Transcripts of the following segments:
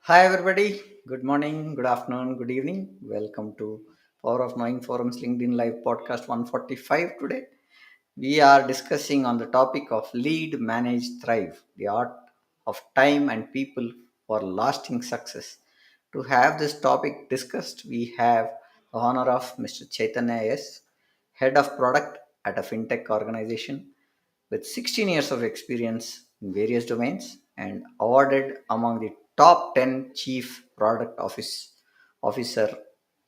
Hi, everybody. Good morning, good afternoon, good evening. Welcome to Power of Knowing Forums LinkedIn Live Podcast 145 today. We are discussing on the topic of lead, manage, thrive, the art of time and people for lasting success. To have this topic discussed, we have the honor of Mr. Chaitanya S, Head of Product at a FinTech organization with 16 years of experience in various domains and awarded among the top 10 chief product officer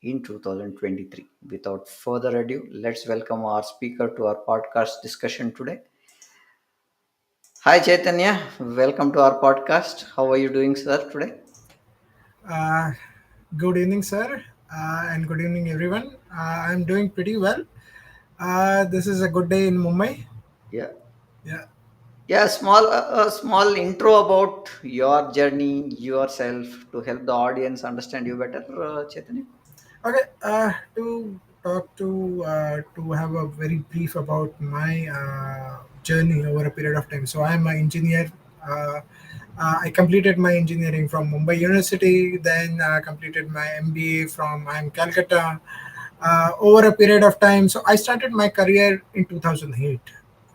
in 2023. Without further ado, let's welcome our speaker to our podcast discussion today. Hi Chaitanya, welcome to our podcast. How are you doing, sir, today? Uh, Good evening, sir, and good evening, everyone. I'm doing pretty well. This is a good day in Mumbai. Yeah. Yeah. Yeah, a small intro about your journey, yourself, to help the audience understand you better, Chaitanya. Okay. To have a very brief about my journey over a period of time. So I'm an engineer. Uh, I completed my engineering from Mumbai University. Then completed my MBA from I'm Calcutta. Over a period of time. So I started my career in 2008,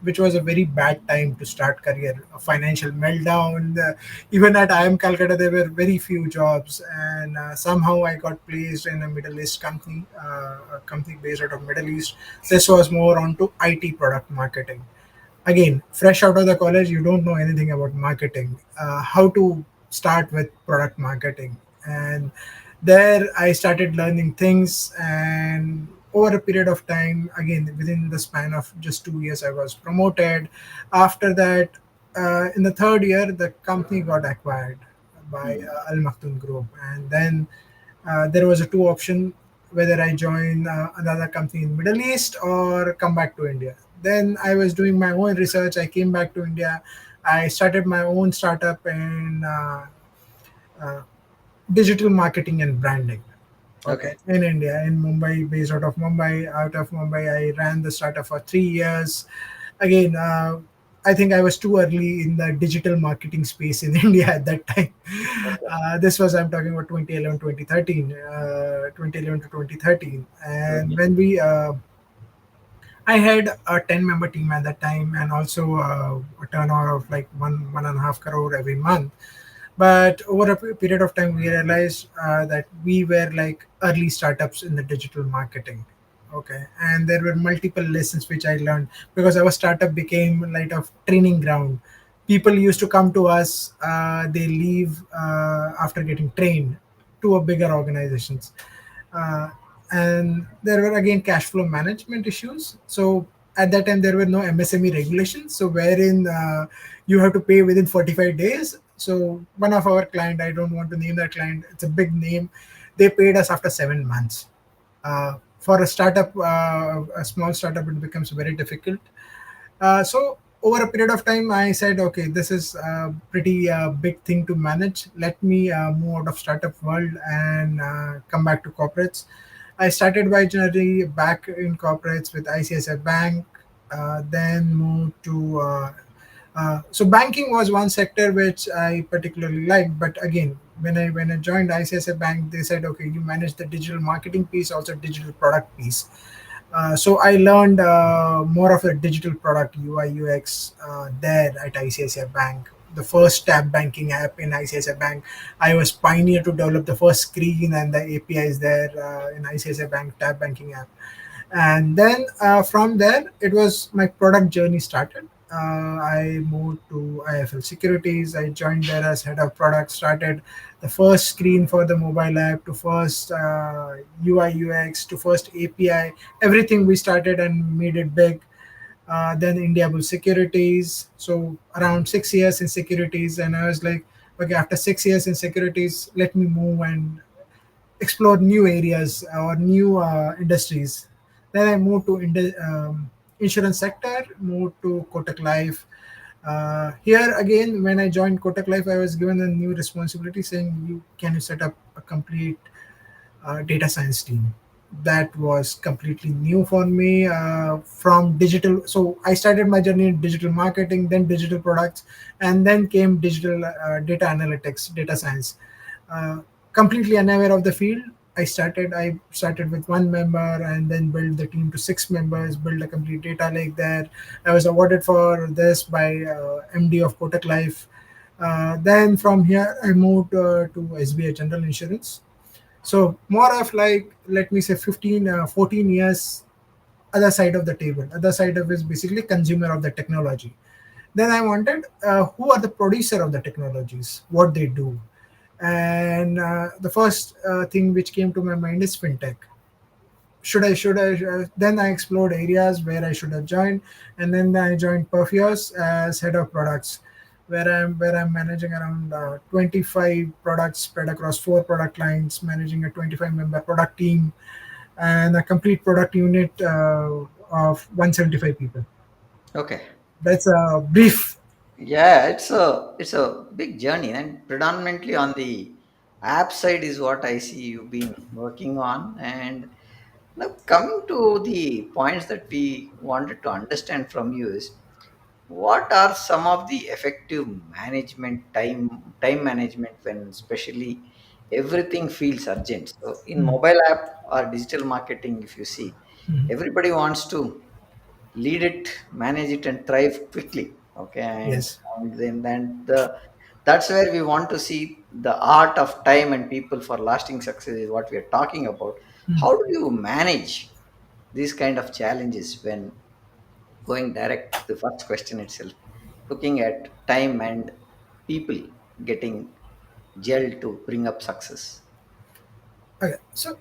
which was a very bad time to start career. A financial meltdown. Even at IIM Calcutta, there were very few jobs, and somehow I got placed in a Middle East company, a company based out of Middle East. This was more onto IT product marketing. Again, fresh out of the college, you don't know anything about marketing, how to start with product marketing. And there I started learning things, and over a period of time, again within the span of just 2 years, I was promoted. After that, in the third year, the company got acquired by Hmm. Al Maktoum Group. And then there was a two option, whether I join another company in Middle East or come back to India. Then I was doing my own research. I came back to India. I started my own startup in uh, digital marketing and branding. Okay, Okay. in India, in Mumbai, based out of Mumbai. Out of Mumbai, I ran the startup for 3 years. Again, I think I was too early in the digital marketing space in India at that time. Okay. This was, I'm talking about 2011, 2013, 2011 to 2013. And Okay. when we I had a 10-member team at that time, and also a turnover of like 1.5 crore every month. But over a period of time, we realized that we were like early startups in the digital marketing. Okay, and there were multiple lessons which I learned, because our startup became like a training ground. People used to come to us. They leave after getting trained to a bigger organizations. uh, and there were again cash flow management issues. So at that time, there were no MSME regulations, so wherein you have to pay within 45 days. So one of our client, I don't want to name that client, it's a big name, they paid us after 7 months. For a startup, a small startup, it becomes very difficult. So over a period of time, I said, okay, this is a pretty big thing to manage. Let me move out of startup world and come back to corporates. I started my journey back in corporates with ICICI Bank, then moved to. So banking was one sector which I particularly liked, but again, when I joined ICICI Bank, they said, okay, you manage the digital marketing piece, also digital product piece. So I learned more of a digital product UI UX there at ICICI Bank. The first tab banking app in ICICI Bank. I was pioneer to develop the first screen and the APIs there in ICICI Bank tab banking app. And then from there, it was my product journey started. I moved to IFL Securities. I joined there as head of product. Started the first screen for the mobile app, to first UI UX, to first API. Everything we started and made it big. Then India Bull Securities. So around 6 years in securities, and I was like, okay, after 6 years in securities, let me move and explore new areas or new industries. Then I moved to insurance sector, moved to Kotak Life. Here again, when I joined Kotak Life, I was given a new responsibility saying, "You can you set up a complete data science team." That was completely new for me. From digital, so I started my journey in digital marketing, then digital products, and then came digital data analytics, data science. uh, completely unaware of the field. I started with one member and then built the team to 6 members, built a complete data lake there. I was awarded for this by MD of Kotak Life. Then from here I moved to SBI General Insurance. So more of like, let me say 15 14 years other side of the table. Other side of is basically consumer of the technology. Then I wanted who are the producer of the technologies, what they do. And the first thing which came to my mind is fintech. Then I explored areas where I should have joined, and then I joined Perfios as head of products, where I'm managing around 25 products spread across 4 product lines, managing a 25-member product team and a complete product unit of 175 people. Okay. That's a brief. Yeah, it's a big journey, and predominantly on the app side is what I see you've been working on. And now coming to the points that we wanted to understand from you is, what are some of the effective time management when especially everything feels urgent? So in Hmm. mobile app or digital marketing, if you see, Hmm. everybody wants to lead it, manage it, and thrive quickly. Okay, Yes. and then that's where we want to see the art of time and people for lasting success is what we are talking about. Hmm. How do you manage these kind of challenges when going direct to the first question itself, looking at time and people getting gelled to bring up success? Okay, so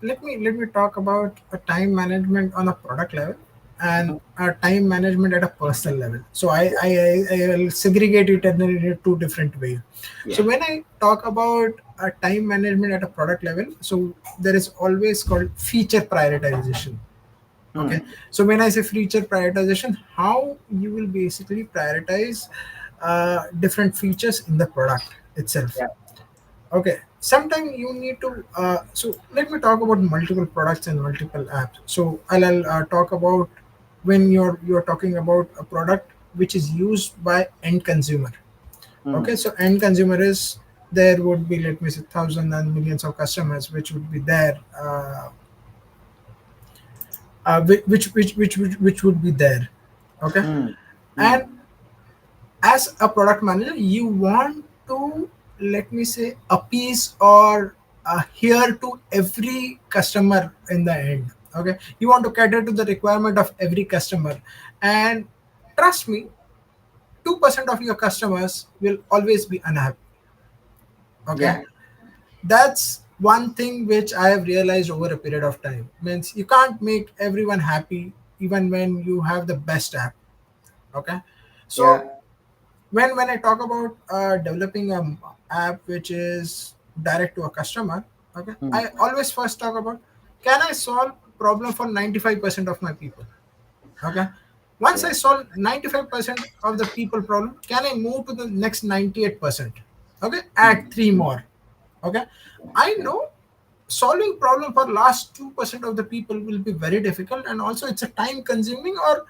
let me talk about a time management on a product level and Mhm. a time management at a personal level. So I will segregate it in a two different way. So Yeah. when I talk about a time management at a product level, so there is always called feature prioritization. Okay, Hmm. so when I say feature prioritization, how you will basically prioritize different features in the product itself. Yeah. Okay, sometimes you need to. So let me talk about multiple products and multiple apps. So I'll talk about when you're talking about a product which is used by end consumer. Okay, Hmm. so end consumer is, there would be, let me say, thousands and millions of customers which would be there, which would be there. Okay, Hmm. Hmm. and as a product manager you want to, let me say, appease or adhere to every customer in the end. Okay, you want to cater to the requirement of every customer, and trust me, 2% of your customers will always be unhappy. Okay, Yeah. that's one thing which I have realized over a period of time. Means you can't make everyone happy even when you have the best app. Okay, so Yeah. when I talk about developing a app which is direct to a customer, okay, Hmm. I always first talk about, can I solve problem for 95% of my people. Okay, once I Yeah. solve 95% of the people problem, can I move to the next 98%? Okay, add Hmm. three Hmm. more. Okay, I Yeah. know solving problem for last 2% of the people will be very difficult, and also it's a time consuming or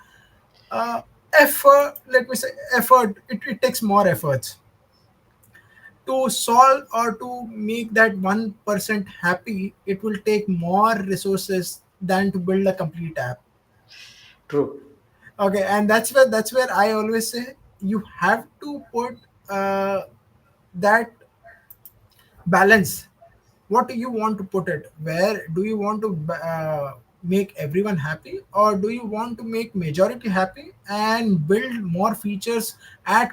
uh, effort, let me say effort, it takes more efforts to solve or to make that 1% happy. It will take more resources than to build a complete app. True. Okay, and that's where I always say you have to put that balance. What do you want to put it, where do you want to make everyone happy, or do you want to make majority happy and build more features,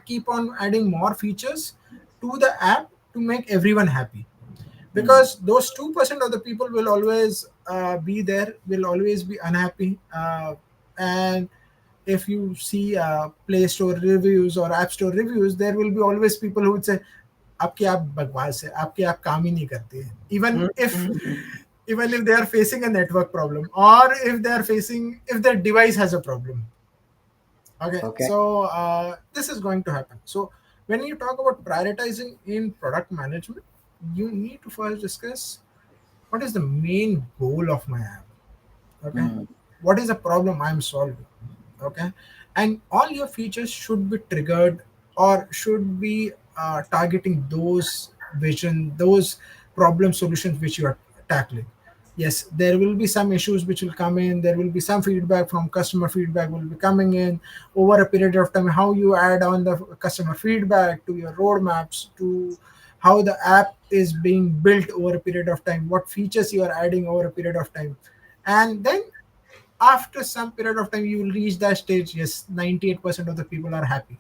keep on adding more features to the app to make everyone happy? Hmm. Because those 2% of the people will always be there, will always be unhappy. And if you see play store reviews or app store reviews, there will be always people who would say आपकी app बकवास है, आपकी app काम ही नहीं करती है, Hmm. if Hmm. even if they are facing a network problem, or if they are facing, if their device has a problem. Okay, Okay. so this is going to happen. So when you talk about prioritizing in product management, you need to first discuss what is the main goal of my app. Okay, Hmm. what is the problem I'm solving. Okay, and all your features should be triggered or should be targeting those vision, those problem solutions which you are tackling. Yes, there will be some issues which will come in, there will be some feedback from customer, feedback will be coming in over a period of time. How you add on the customer feedback to your roadmaps, to how the app is being built over a period of time, what features you are adding over a period of time. And then after some period of time you will reach that stage. Yes, 98% of the people are happy.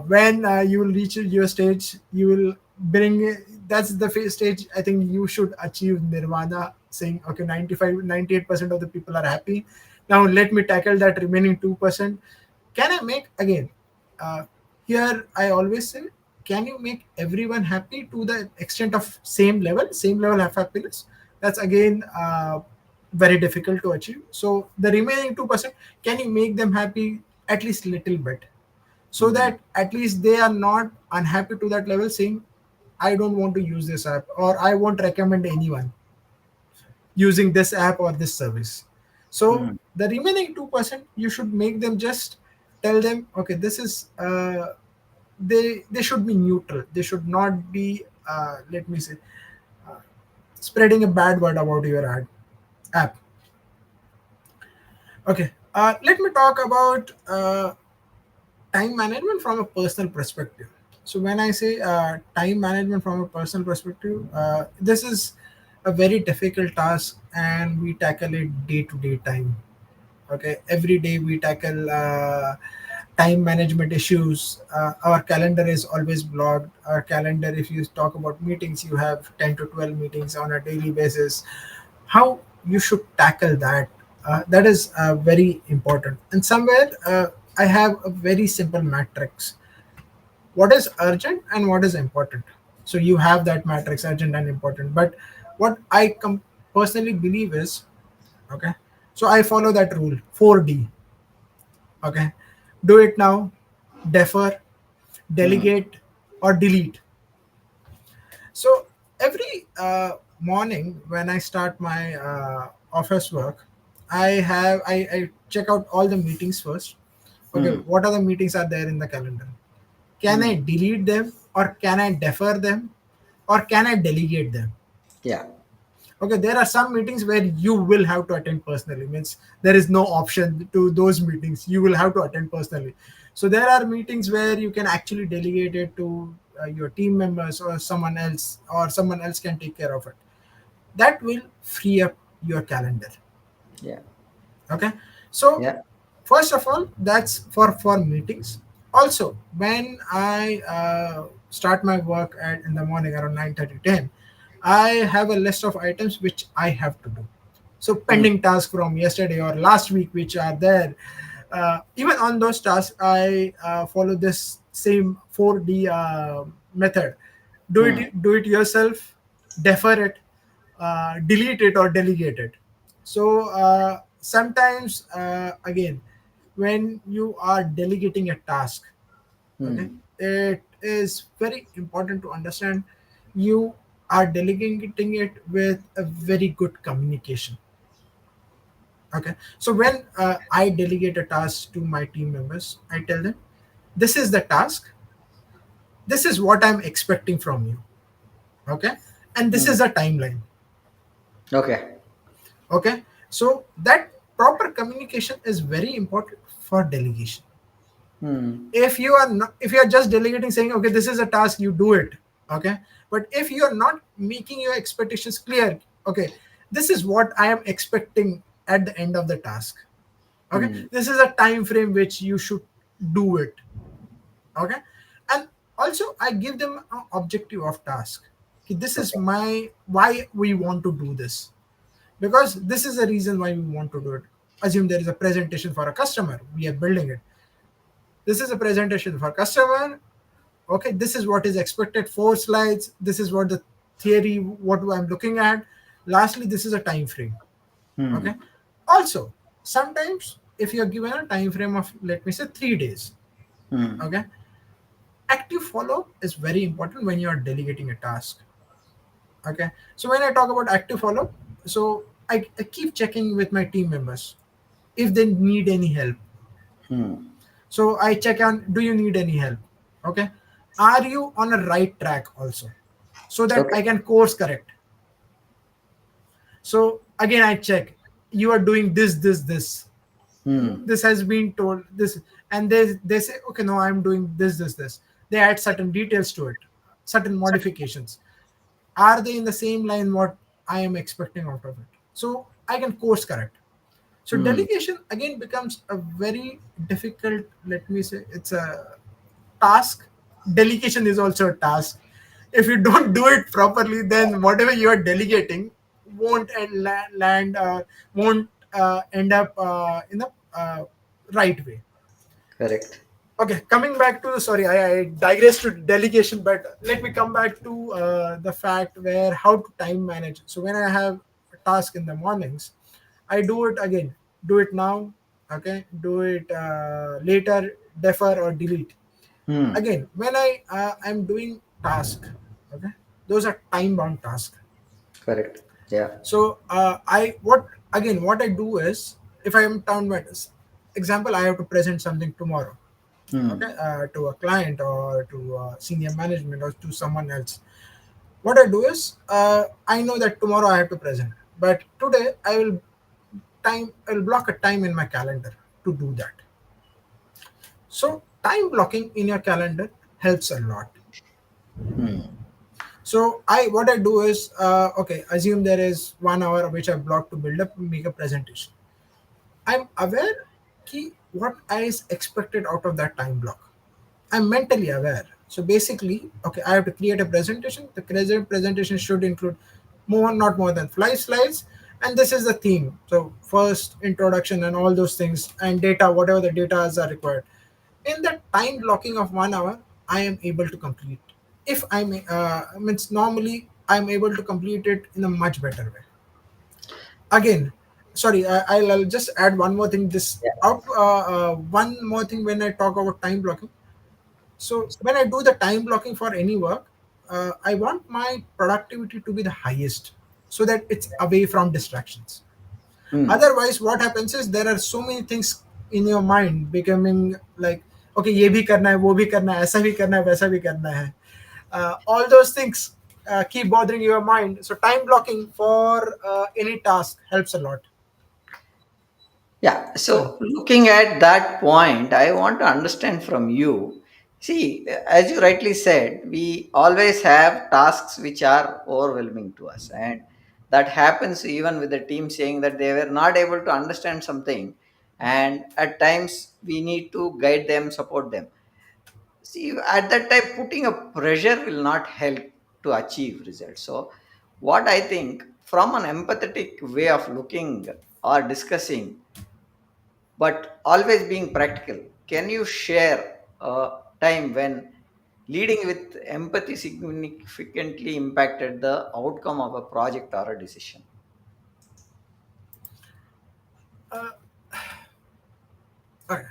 When you will reach your stage, you will bring, that's the stage I think you should achieve nirvana, saying okay, 98% of the people are happy. Now let me tackle that remaining 2%. Can I make again, uh, here I always say, can you make everyone happy to the extent of same level of happiness? That's again very difficult to achieve. So the remaining 2%, can you make them happy at least little bit, so Hmm. that at least they are not unhappy to that level, saying I don't want to use this app, or I won't recommend anyone using this app or this service. So Hmm. the remaining 2%, you should make them just tell them okay, this is they should be neutral, they should not be let me say, spreading a bad word about your app. Okay, let me talk about time management from a personal perspective. So when I say time management from a personal perspective, this is a very difficult task, and we tackle it day to day time. Okay, every day we tackle time management issues. Our calendar is always blocked. Our calendar, if you talk about meetings, you have 10 to 12 meetings on a daily basis. How you should tackle that, that is very important. And somewhere I have a very simple matrix: what is urgent and what is important. So you have that matrix, urgent and important. But what I personally believe is, okay, so I follow that rule 4D. Okay, do it now, defer, Hmm. delegate, or delete. So every morning when I start my office work, I check out all the meetings first. Okay, Hmm. what are the meetings are there in the calendar? Can I Hmm. delete them, or can I defer them, or can I delegate them? Yeah. Okay, there are some meetings where you will have to attend personally, means there is no option to those meetings, you will have to attend personally. So there are meetings where you can actually delegate it to your team members, or someone else can take care of it. That will free up your calendar. Yeah. Okay, so Yeah. first of all, that's for meetings. Also, when I start my work in the morning around 9:30, 10, I have a list of items which I have to do. So Hmm. pending tasks from yesterday or last week which are there, even on those tasks I follow this same 4D method: Hmm. do it yourself, defer it, delete it, or delegate it. So sometimes again, when you are delegating a task, okay, Hmm. it is very important to understand you are delegating it with a very good communication. Okay, so when I delegate a task to my team members, I tell them this is the task, this is what I'm expecting from you. Okay, and this Hmm. is a timeline. Okay. Okay, so that proper communication is very important for delegation. Hmm. If you are not, if you are just delegating, saying okay, this is a task, you do it. Okay, but if you are not making your expectations clear, okay, this is what I am expecting at the end of the task. Okay, Hmm. this is a time frame which you should do it. Okay, and also I give them an objective of task. Okay, this is Okay. my why we want to do this, because this is the reason why we want to do it. Assume there is a presentation for a customer, we are building it. This is a presentation for customer. Okay, this is what is expected, 4 slides, this is what the theory, what I'm looking at. Lastly, this is a time frame. Hmm. Okay, also sometimes if you're given a time frame of, let me say, 3 days, Hmm. okay, active follow is very important when you are delegating a task. Okay, so when I talk about active follow, so I keep checking with my team members if they need any help. Hmm. So I check on, do you need any help? Okay, Are you on a right track also, so that Okay. I can course correct? So again I check, you are doing this, Hmm. this has been told this, and they say okay, no, I'm doing this. They add certain details to it, certain modifications. Are they in the same line what I am expecting out of it? So I can course correct. So Hmm. delegation again becomes a very difficult, let me say, it's a task. Delegation is also a task. If you don't do it properly, then whatever you are delegating won't land won't end up in the right way. Correct. Okay, coming back to, sorry, I digress to delegation, but let me come back to the fact where how to time manage. So when I have a task in the mornings, I do it again, do it now, okay, do it later, defer or delete. Hmm. Again, when I'm doing task, okay, those are time bound tasks. Correct. Yeah. So I what again what I do is, if I am town witness, example, I have to present something tomorrow, okay, Hmm. to a client or to senior management or to someone else. What I do is, I know that tomorrow I have to present, but today I will block a time in my calendar to do that. So time blocking in your calendar helps a lot. Hmm. So I what I do is, okay, assume there is 1 hour which I block to build up, make a presentation. I'm aware ki what is expected out of that time block. I'm mentally aware. So basically, okay, I have to create a presentation. The presentation should include not more than 5 slides, and this is the theme. So first introduction and all those things and data, whatever the data are required. In the time blocking of 1 hour, I am able to complete. If I may, means normally I'm able to complete it in a much better way. Again, sorry, I'll just add one more thing. One more thing when I talk about time blocking. So when I do the time blocking for any work, I want my productivity to be the highest, so that it's away from distractions. Hmm. Otherwise, what happens is there are so many things in your mind becoming like, okay, ये भी करना है, वो भी करना है, ऐसा भी करना है, वैसा भी करना है. All those things keep bothering your mind. So time blocking for any task helps a lot. Yeah, Sorry. so looking at that point, I want to understand from you. See, as you rightly said, we always have tasks which are overwhelming to us, and that happens even with the team saying that they were not able to understand something, and at times we need to guide them, support them. See, at that time, putting a pressure will not help to achieve results. So, what I think from an empathetic way of looking or discussing, but always being practical. Can you share a time when leading with empathy significantly impacted the outcome of a project or a decision? Uh, okay.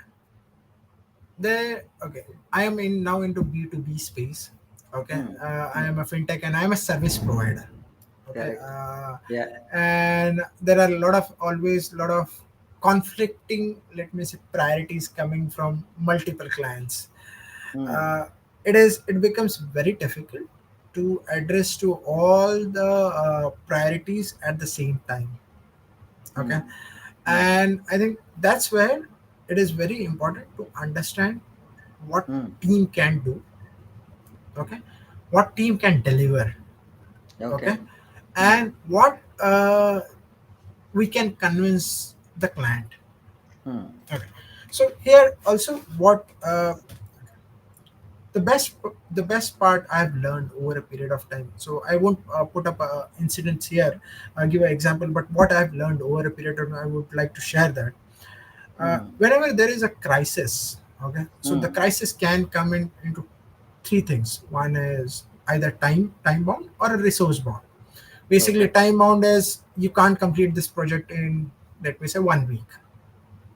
Okay. I am in now into B2B space. Okay. Hmm. I Hmm. am a fintech and I am a service provider. Okay. Correct. Yeah. And there are always a lot of conflicting, let me say, priorities coming from multiple clients. Hmm. uh, it becomes very difficult to address to all the priorities at the same time. Okay. Hmm. Hmm. And I think that's where it is very important to understand what Hmm. team can do. Okay. What team can deliver. Okay. Okay. Hmm. And what we can convince the client. Hmm. Okay. So here also, what the best part I've learned over a period of time. So I won't put up incidents here, give an example, but what I've learned over a period of time, I would like to share that. Hmm. Whenever there is a crisis, okay, so the Hmm. crisis can come into three things. One is either time bound or a resource bound. Basically, Okay. time bound is you can't complete this project in, let me say, 1 week.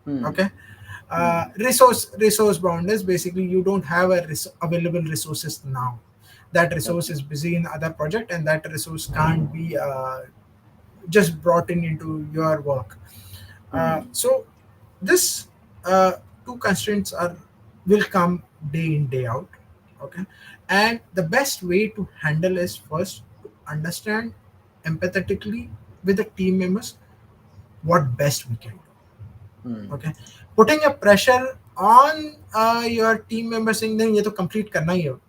Hmm. Okay. Hmm. Resource bound is basically you don't have available resources now. That resource Okay. is busy in other project, and that resource can't be just brought in into your work. Hmm. So this two constraints are will come day in day out. Okay, and the best way to handle is first to understand empathetically with the team members what best we can do. Hmm. Okay, putting a pressure on your team member saying then ये तो complete करना ही है. Hmm.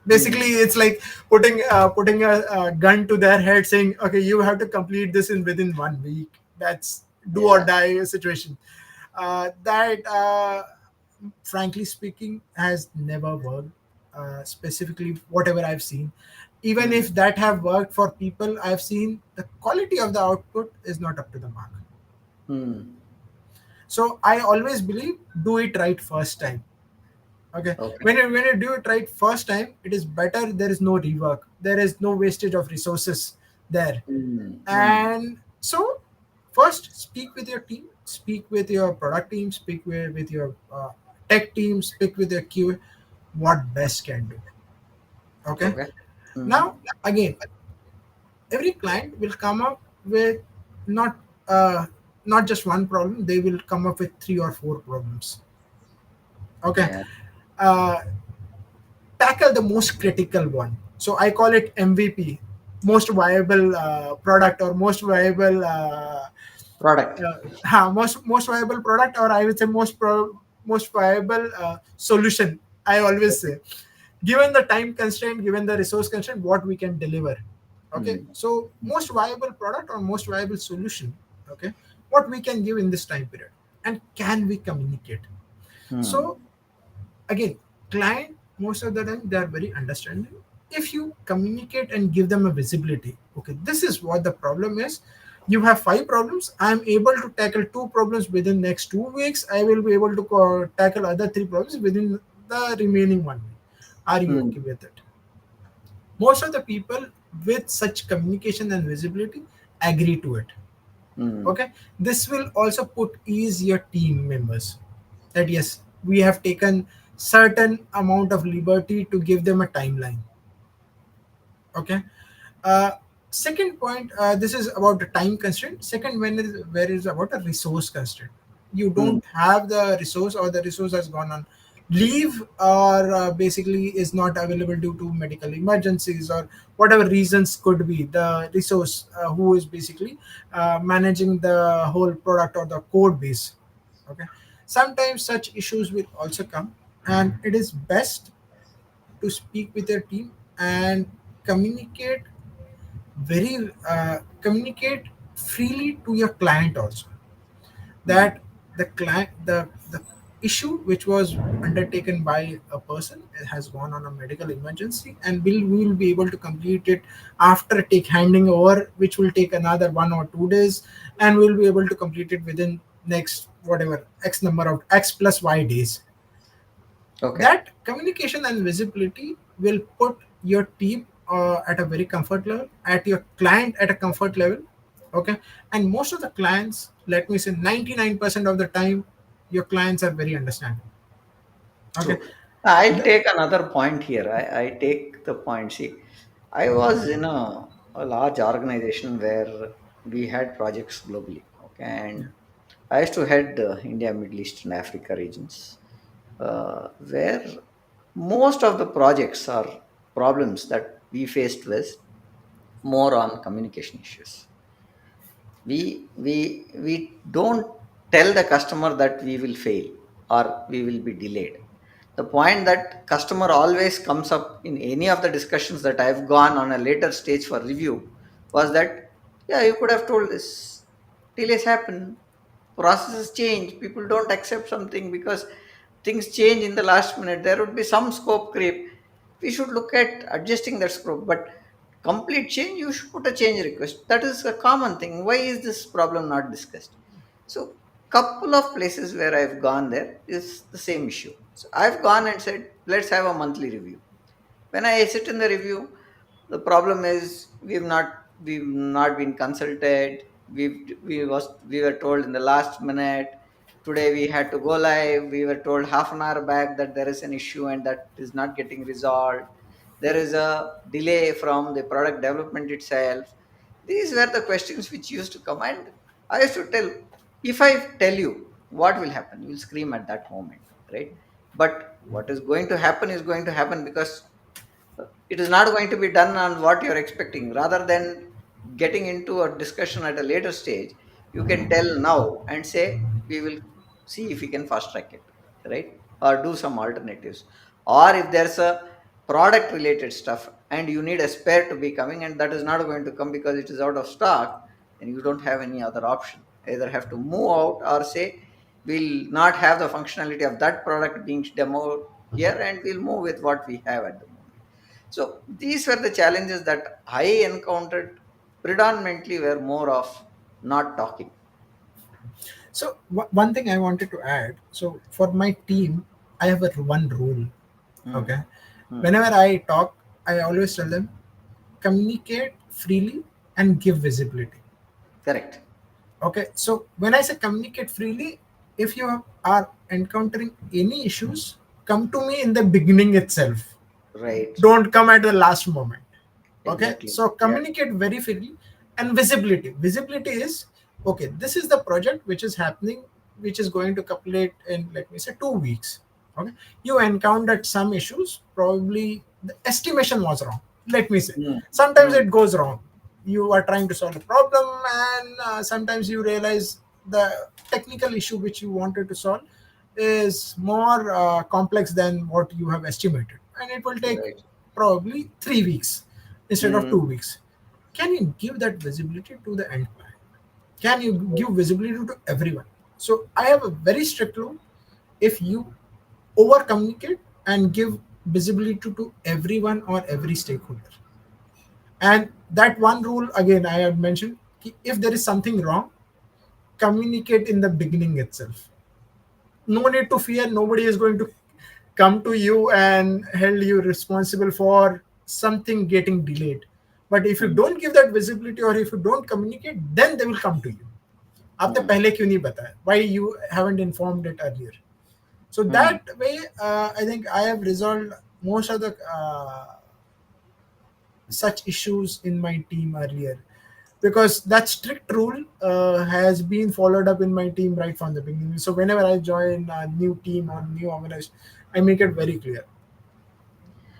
Basically it's like putting a gun to their head saying okay you have to complete this in within 1 week. That's do or Yeah. die situation. That frankly speaking has never worked. Specifically whatever I've seen, even Hmm. if that have worked for people I've seen, the quality of the output is not up to the mark. Hmm. So I always believe do it right first time. Okay, Okay. when you do it right first time it is better. There is no rework, there is no wastage of resources there. Hmm. Hmm. And so first speak with your team, speak with your product team, speak with your tech team, speak with your QA what best can do. Okay, Okay. Hmm. now again every client will come up with not uh, not just one problem, they will come up with 3 or 4 problems. Okay, Yeah. uh, tackle the most critical one. So I call it MVP, most viable product, or most viable Product. most viable product, or I would say most viable solution. I always Okay. say, given the time constraint, given the resource constraint, what we can deliver. Okay, Hmm. so most viable product or most viable solution. Okay, what we can give in this time period, and can we communicate? Hmm. So again, client most of the time they are very understanding if you communicate and give them a visibility. Okay, this is what the problem is. You have 5 problems, I am able to tackle 2 problems within next 2 weeks, I will be able to tackle other 3 problems within the remaining 1 week. Are you Hmm. okay with it? Most of the people with such communication and visibility agree to it. Hmm. Okay, this will also put ease your team members that yes we have taken certain amount of liberty to give them a timeline. Okay, uh, second point, this is about the time constraint. Second one is where is about a resource constraint. You Hmm. don't have the resource, or the resource has gone on leave, or basically is not available due to medical emergencies, or whatever reasons could be. The resource who is basically managing the whole product or the code base. Okay, sometimes such issues will also come, and it is best to speak with your team and communicate communicate freely to your client also, Hmm. that the issue which was undertaken by a person has gone on a medical emergency, and we will be able to complete it after take handing over, which will take another 1 or 2 days, and we'll be able to complete it within next whatever x number of x plus y days. Okay. That communication and visibility will put your team at a very comfort level, at your client at a comfort level. Okay, and most of the clients, let me say 99% of the time, your clients are very understanding. Okay. True. I'll The- take another point here. I take the point. See, I was in a large organization where we had projects globally. Okay. yeah, And I used to head the India, Middle East, and Africa regions, where most of the projects are problems that we faced with more on communication issues. We don't tell the customer that we will fail or we will be delayed. The point that customer always comes up in any of the discussions that I've gone on a later stage for review was that, yeah, you could have told this, delays happen, processes change, people don't accept something because things change in the last minute, there would be some scope creep, we should look at adjusting that scope, but complete change you should put a change request. That is a common thing. Why is this problem not discussed? So couple of places where I've gone there is the same issue. So I've gone and said, let's have a monthly review. When I sit in the review, the problem is we've not been consulted. We were told in the last minute. Today we had to go live. We were told half an hour back that there is an issue and that is not getting resolved. There is a delay from the product development itself. These were the questions which used to come, and I used to tell, if I tell you what will happen, you'll scream at that moment, right? But what is going to happen because it is not going to be done on what you're expecting. Rather than getting into a discussion at a later stage, you can tell now and say, we will see if we can fast track it, right? Or do some alternatives. Or if there's a product related stuff and you need a spare to be coming and that is not going to come because it is out of stock, then you don't have any other option. Either have to move out or say, we'll not have the functionality of that product being demoed here and we'll move with what we have at the moment. So these were the challenges that I encountered. Predominantly were more of not talking. So one thing I wanted to add. So for my team, I have a one rule. Hmm. Okay, Hmm. whenever I talk, I always tell them communicate freely and give visibility. Correct. Okay, so when I say communicate freely, if you are encountering any issues, come to me in the beginning itself. Right. Don't come at the last moment. Okay, Exactly. so Yeah. communicate very freely. And visibility is, okay, this is the project which is happening, which is going to complete in, let me say, 2 weeks. Okay, you encountered some issues, probably the estimation was wrong, let me say. Hmm. Sometimes Hmm. it goes wrong. You are trying to solve a problem, and sometimes you realize the technical issue which you wanted to solve is more complex than what you have estimated, and it will take Right. probably 3 weeks instead of Hmm. 2 weeks. Can you give that visibility to the end client? Can you give visibility to everyone? So I have a very strict rule. If you over communicate and give visibility to everyone or every stakeholder, and that one rule again I have mentioned, if there is something wrong, communicate in the beginning itself. No need to fear, nobody is going to come to you and held you responsible for something getting delayed. But if you Hmm. don't give that visibility or if you don't communicate, then they will come to you. आपने Hmm. पहले क्यों नहीं बताया? Why you haven't informed it earlier? So Hmm. that way, I think I have resolved most of the such issues in my team earlier, because that strict rule has been followed up in my team right from the beginning. So whenever I join a new team or new organization, I make it very clear: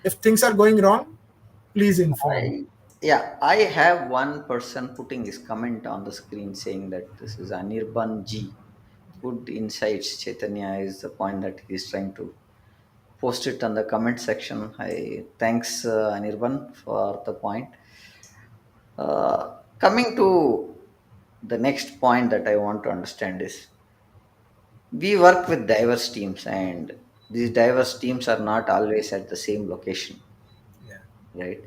if things are going wrong, please inform. I, yeah, I have one person putting his comment on the screen saying that this is Anirban G. Good insights, Chaitanya, is the point that he's trying to post it on the comment section. I thanks Anirban for the point. Coming to the next point that I want to understand is, we work with diverse teams, and these diverse teams are not always at the same location, Yeah. right?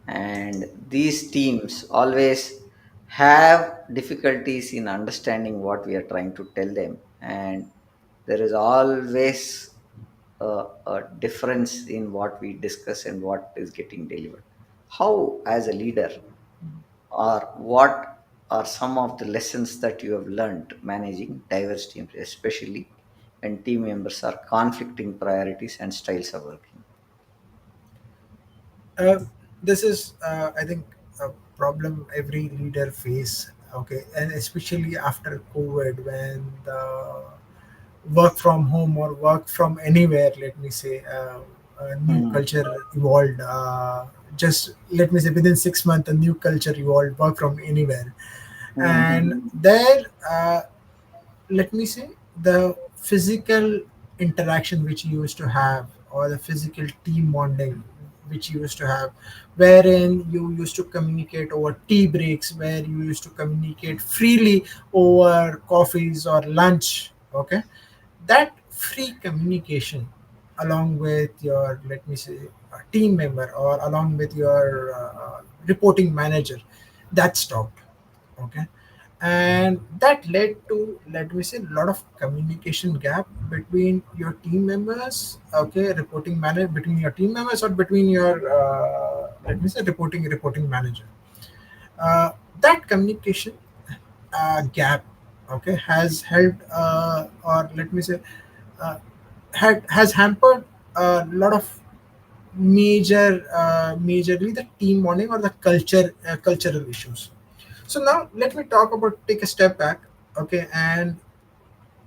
And these teams always have difficulties in understanding what we are trying to tell them, and there is always a difference in what we discuss and what is getting delivered. How, as a leader, or what are some of the lessons that you have learned managing diverse teams, especially when team members are conflicting priorities and styles of working? uh, this is, I think, a problem every leader face. Okay, and especially after COVID, when the work from home or work from anywhere, let me say, a new Hmm. culture evolved. Just let me say, within 6 months, a new culture evolved, work from anywhere. And Hmm. there, let me say, the physical interaction which you used to have, or the physical team bonding which you used to have, wherein you used to communicate over tea breaks, where you used to communicate freely over coffees or lunch. Okay, that free communication along with your, let me say, team member, or along with your reporting manager, that stopped. Okay, and that led to, let me say, a lot of communication gap between your team members. Okay, reporting manager, between your team members, or between your, let me say, reporting manager. That communication gap, okay, has helped, or let me say, uh, has hampered a lot of majorly the team bonding or the cultural issues. So now let me talk about, take a step back, okay, and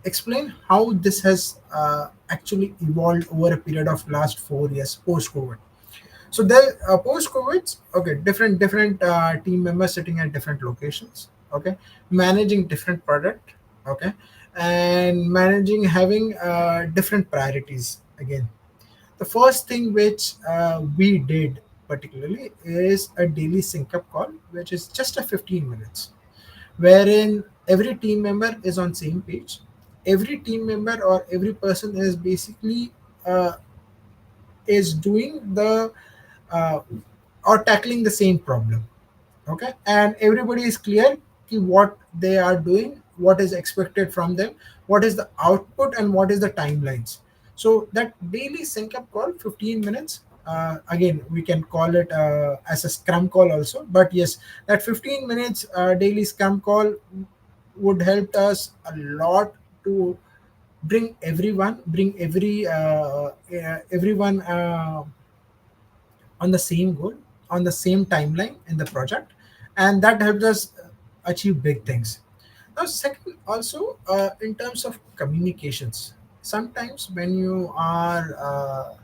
explain how this has actually evolved over a period of last 4 years post COVID. So there, post COVID, okay, different team members sitting at different locations, okay, managing different product, okay, and managing having different priorities again. The first thing which we did particularly is a daily sync up call, which is just a 15 minutes, wherein every team member is on same page. Every team member or every person is basically uh, is doing the uh, or tackling the same problem, okay, and everybody is clear ki what they are doing, what is expected from them, what is the output and what is the timelines. So that daily sync up call 15 minutes, again we can call it as a scrum call also, but yes, that 15 minutes daily scrum call would help us a lot to bring everyone on the same goal, on the same timeline in the project, and that helps us achieve big things. Now, second, also in terms of communications, sometimes when you are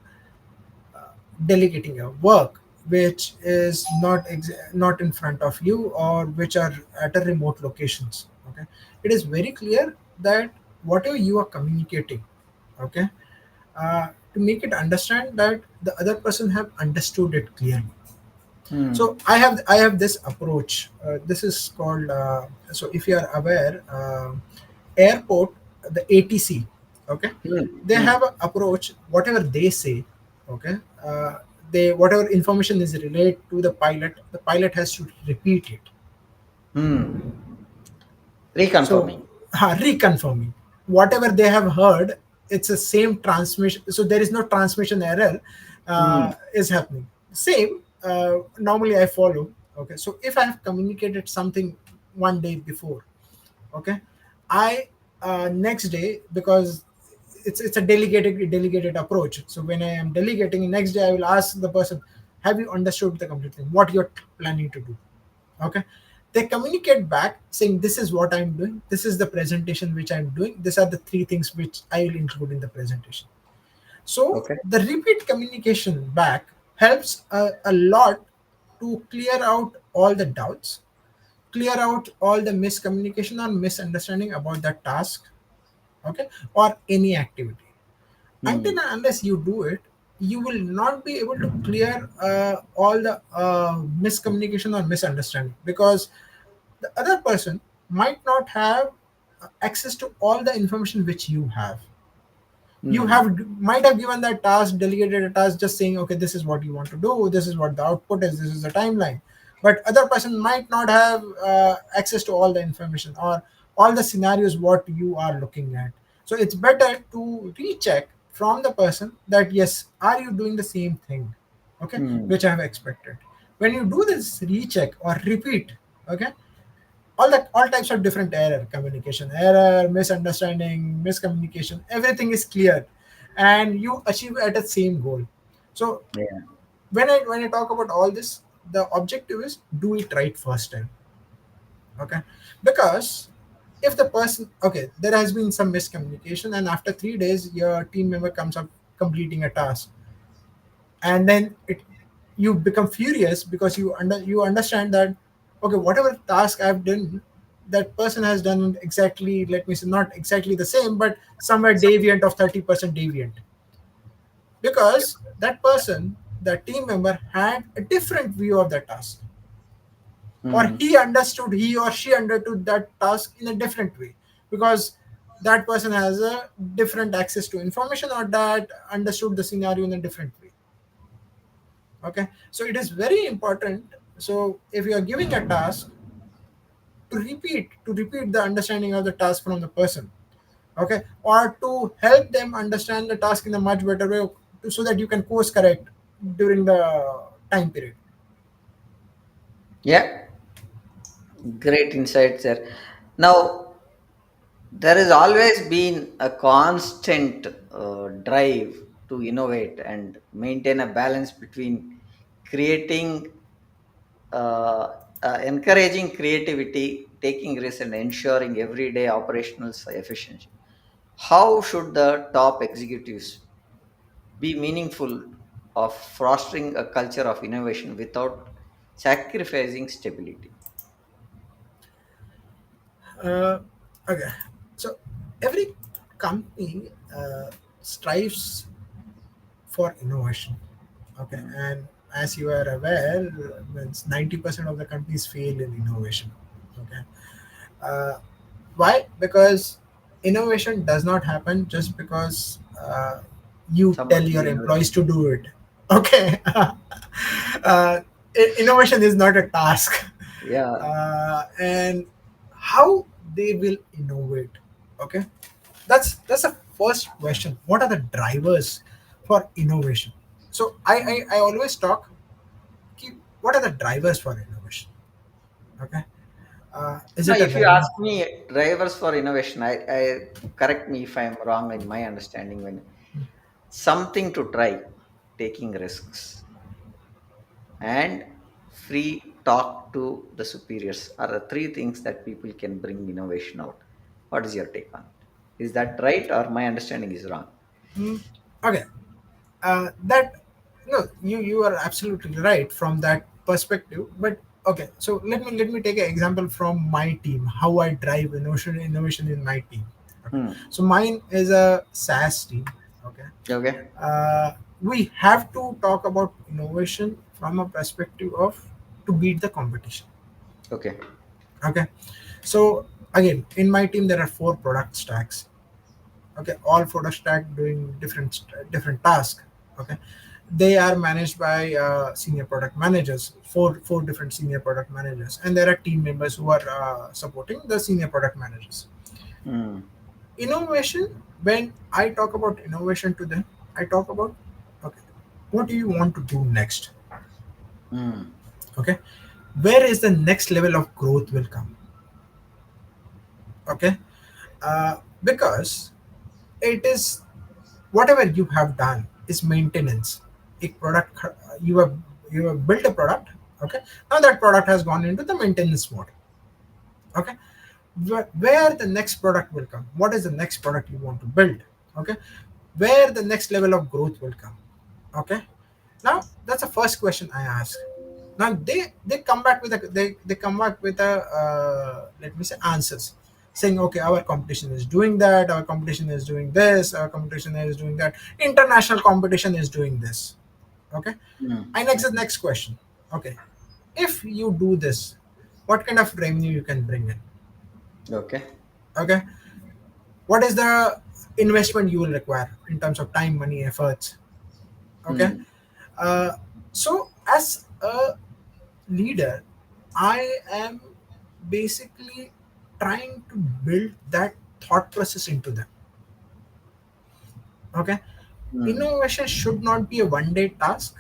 delegating your work which is not in front of you or which are at a remote locations, okay, it is very clear that whatever you are communicating, okay, to make it understand that the other person have understood it clearly. So Hmm. I have this approach. This is called so if you are aware, airport, the ATC, okay, Hmm. they Hmm. have an approach. Whatever they say, okay, they whatever information is relayed to the pilot has to repeat it. Hmm. So Reconfirming. reconfirming whatever they have heard, it's the same transmission, so there is no transmission error Hmm. is happening same. Normally I follow, okay, so if I have communicated something one day before, okay, I next day, because it's a delegated approach, so when I am delegating next day I will ask the person, have you understood the complete thing, what you're planning to do, okay, they communicate back saying this is what I'm doing, this is the presentation which I'm doing, these are the three things which I will include in the presentation. So Okay. the repeat communication back helps a lot to clear out all the doubts, clear out all the miscommunication or misunderstanding about that task, okay, or any activity. Until Hmm. and unless you do it, you will not be able to clear all the miscommunication or misunderstanding, because the other person might not have access to all the information which you have. You Hmm. have might have given that task, delegated a task, just saying okay, this is what you want to do, this is what the output is, this is the timeline, but other person might not have access to all the information or all the scenarios what you are looking at. So it's better to recheck from the person that yes, are you doing the same thing, okay, Hmm. which I have expected. When you do this recheck or repeat, okay, all types of different error, communication error, misunderstanding, miscommunication, everything is clear and you achieve at the same goal. So Yeah. when I talk about all this, the objective is do it right first time, okay, because if the person, okay, there has been some miscommunication and after 3 days your team member comes up completing a task, and then you become furious because you understand that okay, whatever task I've done, that person has done exactly, let me say not exactly the same, but somewhere deviant of 30% deviant, because that person, that team member had a different view of the task, or Hmm. he or she understood that task in a different way, because that person has a different access to information or that understood the scenario in a different way. Okay, so it is very important. So if you are giving a task, to repeat the understanding of the task from the person, okay, or to help them understand the task in a much better way, so that you can course correct during the time period. Yeah. Great insights there. Now, there has always been a constant drive to innovate and maintain a balance between creating, uh, encouraging creativity, taking risks, and ensuring everyday operational efficiency. How should the top executives be meaningful of fostering a culture of innovation without sacrificing stability? Uh, okay, so every company strives for innovation. Okay, Mm. and as you are aware, means 90% of the companies fail in innovation. Okay, uh, why? Because innovation does not happen just because you tell Somebody your else. employees to do it. Okay, innovation is not a task, Yeah. and how they will innovate. Okay, that's the first question. What are the drivers for innovation? So I always talk, what are the drivers for innovation? Okay, is No, it a if you ask revenue? me drivers for innovation, I correct me if I'm wrong in my understanding when something to try, taking risks, and free talk to the superiors are the three things that people can bring innovation out. What is your take on it? Is that right or my understanding is wrong? Hmm, okay, that no, you are absolutely right from that perspective. But okay, so let me take an example from my team. How I drive innovation in my team. Okay, Hmm. so mine is a SaaS team. Okay, Okay. we have to talk about innovation from a perspective of to beat the competition. Okay. Okay, so again, in my team there are four product stacks. Okay, all product stack doing different tasks. Okay, they are managed by senior product managers, four different senior product managers, and there are team members who are supporting the senior product managers. Hmm. Innovation, when I talk about innovation to them, I talk about, okay, what do you want to do next? Hmm. Okay, where is the next level of growth will come? Okay, because it is, whatever you have done is maintenance. A product, you have built a product. Okay, now that product has gone into the maintenance mode. Okay, where the next product will come, what is the next product you want to build? Okay, where the next level of growth will come? Okay, now that's the first question I ask. Now they come back with they come back with a, let me say, answers, saying, okay, our competition is doing that, our competition is doing this, our competition is doing that, international competition is doing this. Okay, Hmm. I next the next question. Okay, if you do this, what kind of revenue you can bring in? Okay. Okay, what is the investment you will require in terms of time, money, efforts? Okay, Hmm. uh, so as a leader, I am basically trying to build that thought process into them. Okay, Hmm. innovation should not be a one day task,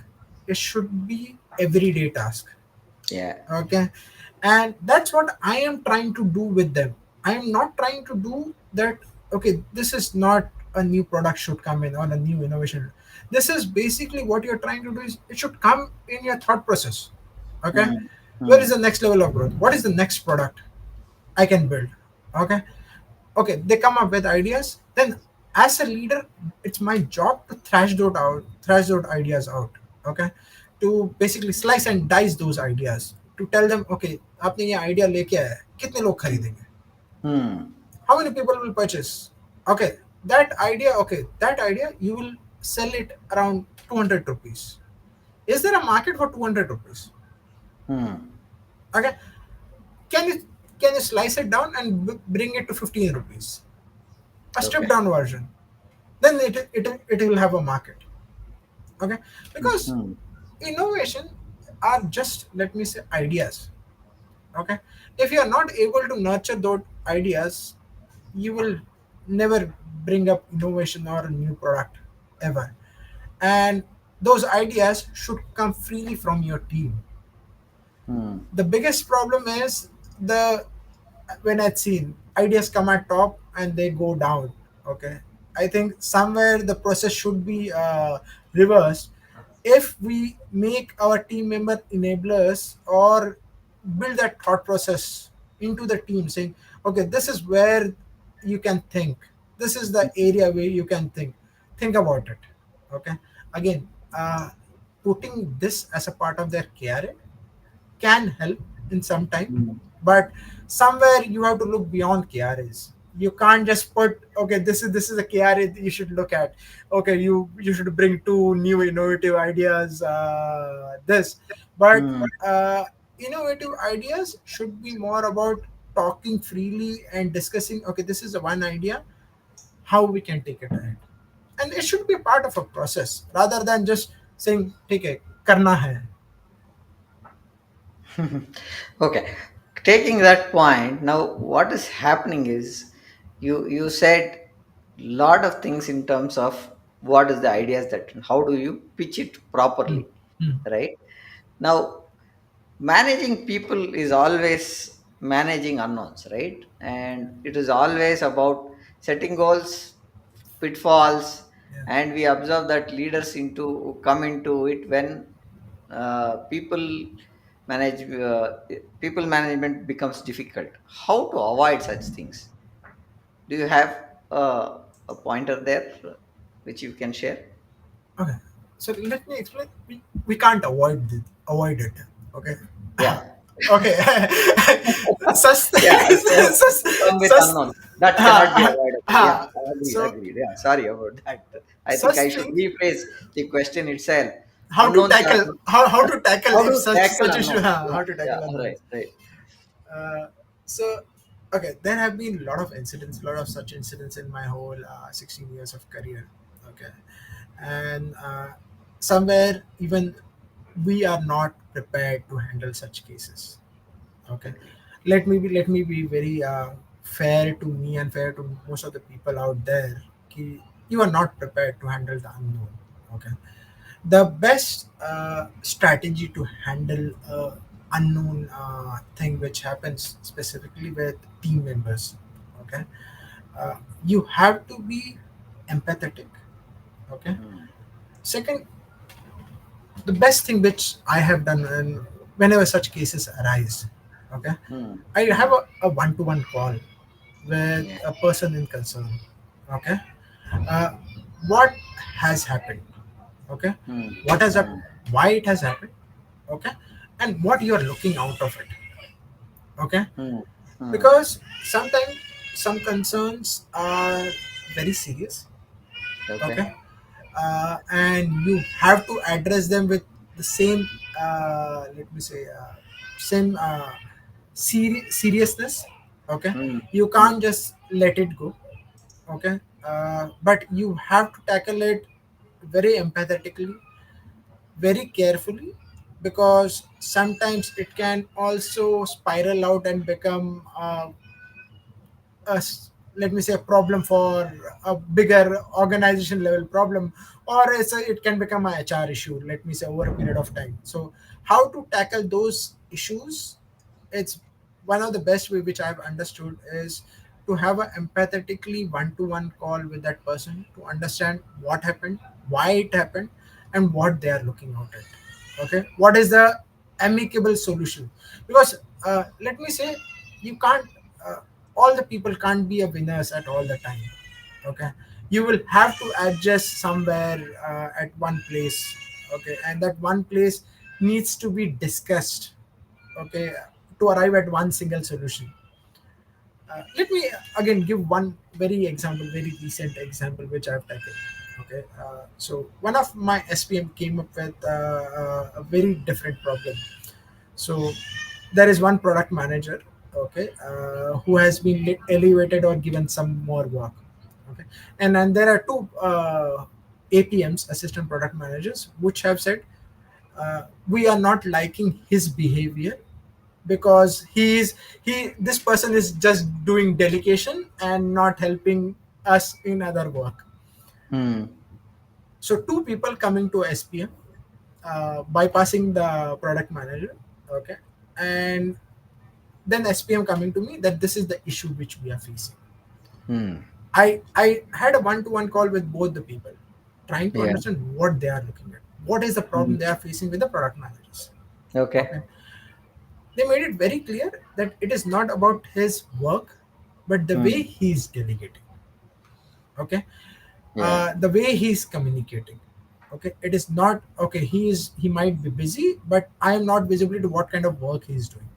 it should be everyday task. Yeah. Okay, and that's what I am trying to do with them. I am not trying to do that, okay, this is not a new product should come in or a new innovation. This is basically what you're trying to do is it should come in your thought process. Okay, Hmm. where Hmm. is the next level of growth, what is the next product I can build? Okay, okay, they come up with ideas, then as a leader, it's my job to thrash those ideas out. Okay, to basically slice and dice those ideas, to tell them, okay, आपने ये idea लेके आया है, कितने लोग खरीदेंगे, Hmm. how many people will purchase? Okay, that idea you will sell it around 200 rupees. Is there a market for 200 rupees? Hmm. Okay, can you can you slice it down and bring it to 15 rupees, a stripped Okay. down version? Then it will have a market. Okay, because Hmm. innovation are just, let me say, ideas. Okay, if you are not able to nurture those ideas, you will never bring up innovation or a new product ever. And those ideas should come freely from your team. Hmm. The biggest problem is the, when I've seen ideas come at top and they go down. Okay, I think somewhere the process should be reversed. If we make our team member enablers or build that thought process into the team, saying, okay, this is where you can think, This is the area where you can think about it. Okay, again, putting this as a part of their KRA can help in some time, Mm. but somewhere you have to look beyond KRAs. You can't just put, okay, this is a KRA that you should look at. Okay, you should bring two new innovative ideas. This, but Mm. innovative ideas should be more about talking freely and discussing. Okay, this is the one idea, how we can take it ahead, and it should be part of a process rather than just saying, "ठीक है, करना है." Okay, taking that point, now what is happening is you said lot of things in terms of what is the ideas that how do you pitch it Hmm. properly, Hmm. right? Now managing people is always managing unknowns, right? And it is always about setting goals, pitfalls, Yeah. and we observe that leaders into come into it when people manage people management becomes difficult. How to avoid such things? Do you have a pointer there which you can share? Okay, so let me explain. We can't avoid it. Okay, Yeah. okay. Such Yeah, things, so come with such, unknown. That cannot be uh, avoidable. Yeah, uh, agreed, so agreed. Yeah, sorry about that. I think such I should things. rephrase the question itself. How to Unknowns are tackle, how to tackle how if to tackle such issue. unknowns. How Yeah, to yeah, tackle right, unknowns. right. Uh, so okay, there have been a lot of incidents, a lot of such incidents in my whole 16 years of career. Okay, and somewhere even we are not prepared to handle such cases. Okay, Agree. let me be very fair to me and fair to most of the people out there. You are not prepared to handle the unknown. Okay, the best strategy to handle unknown thing which happens specifically with team members. Okay, you have to be empathetic. Okay, Hmm. second, the best thing which I have done, and whenever such cases arise, okay, Hmm. I have Hmm. a one-to-one call with Yeah. a person in concern. Okay, uh, what has happened? Okay, Hmm. what has Hmm. happened? Why it has happened? Okay, and what you are looking out of it. Okay, Hmm. Hmm. because sometimes some concerns are very serious. Okay. Okay, and you have to address them with the same, let me say, same seriousness. Okay, Hmm. you Hmm. can't just let it go. Okay, but you have to tackle it very empathetically, very carefully, because sometimes it can also spiral out and become let me say, a problem for a bigger organization level problem, or it can become a HR issue, let me say, over a period of time. So how to tackle those issues, it's one of the best way which I've understood is to have a empathetically one-to-one call with that person to understand what happened, why it happened, and what they are looking out at. Okay, what is the amicable solution? Because let me say, you can't uh, all the people can't be a winners at all the time. Okay, you will have to adjust somewhere at one place. Okay, and that one place needs to be discussed. Okay, to arrive at one single solution. Let me again give one very recent example which I've taken. Okay, so one of my SPM came up with a very different problem. So there is one product manager, okay, who has been elevated or given some more work. Okay, and there are two APMs, assistant product managers, which have said we are not liking his behavior because he this person is just doing delegation and not helping us in other work. Hmm. So two people coming to SPM, bypassing the product manager. Okay, and then SPM coming to me that this is the issue which we are facing. Hmm. I had a one-to-one call with both the people, trying to Yeah. understand what they are looking at, what is the Hmm. problem they are facing with the product managers. Okay. Okay, they made it very clear that it is not about his work, but the way Hmm. he is delegating. Okay, Yeah. the way he's communicating. Okay, it is not okay. He might be busy, but I am not visible to what kind of work he's doing.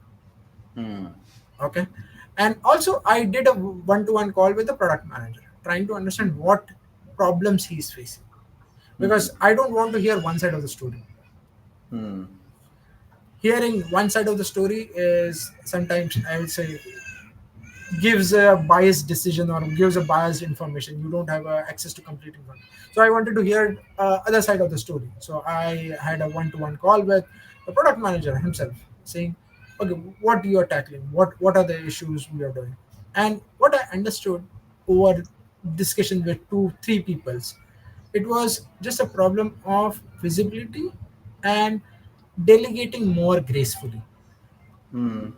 Hmm. Okay, and also I did a one-to-one call with the product manager, trying to understand what problems he's facing, Hmm. because I don't want to hear one side of the story. Hmm. Hearing one side of the story is sometimes, I would say, gives a biased decision or gives a biased information. You don't have access to complete information. So I wanted to hear other side of the story. So I had a one-to-one call with the product manager himself, saying, "Okay, what you are tackling? What are the issues we are doing?" And what I understood over discussion with two, three peoples, it was just a problem of visibility and delegating more gracefully. Hmm.